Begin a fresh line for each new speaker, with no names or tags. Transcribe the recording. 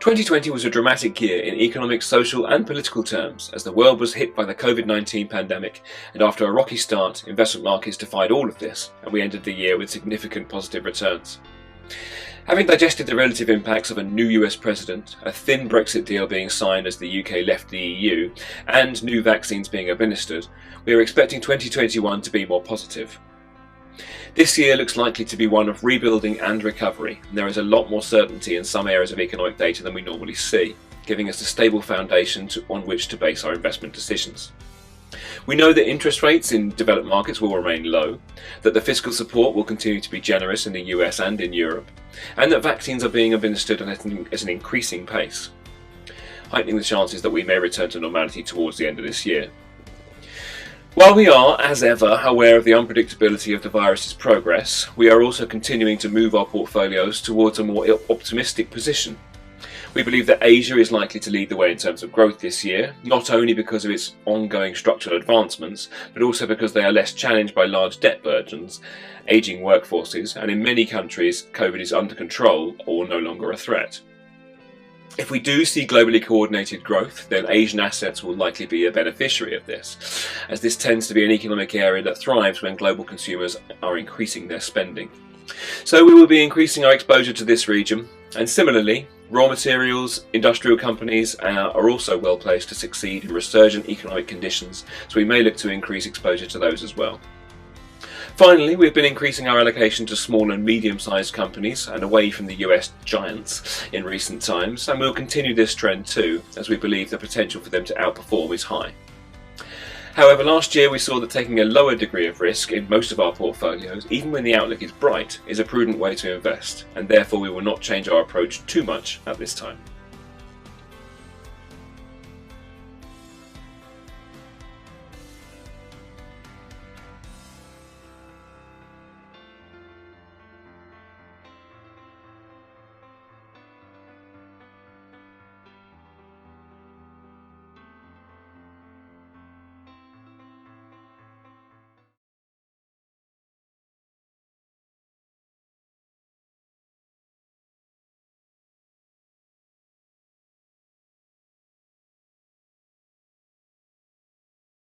2020 was a dramatic year in economic, social and political terms as the world was hit by the COVID-19 pandemic, and after a rocky start, investment markets defied all of this and we ended the year with significant positive returns. Having digested the relative impacts of a new US president, a thin Brexit deal being signed as the UK left the EU, and new vaccines being administered, we are expecting 2021 to be more positive. This year looks likely to be one of rebuilding and recovery, and there is a lot more certainty in some areas of economic data than we normally see, giving us a stable foundation on which to base our investment decisions. We know that interest rates in developed markets will remain low, that the fiscal support will continue to be generous in the US and in Europe, and that vaccines are being administered at an increasing pace, heightening the chances that we may return to normality towards the end of this year. While we are, as ever, aware of the unpredictability of the virus's progress, we are also continuing to move our portfolios towards a more optimistic position. We believe that Asia is likely to lead the way in terms of growth this year, not only because of its ongoing structural advancements, but also because they are less challenged by large debt burdens, ageing workforces, and in many countries, COVID is under control or no longer a threat. If we do see globally coordinated growth, then Asian assets will likely be a beneficiary of this, as this tends to be an economic area that thrives when global consumers are increasing their spending. So we will be increasing our exposure to this region, and similarly, raw materials, industrial companies are also well placed to succeed in resurgent economic conditions, so we may look to increase exposure to those as well. Finally, we've been increasing our allocation to small and medium-sized companies and away from the US giants in recent times, and we'll continue this trend too, as we believe the potential for them to outperform is high. However, last year we saw that taking a lower degree of risk in most of our portfolios, even when the outlook is bright, is a prudent way to invest, and therefore we will not change our approach too much at this time.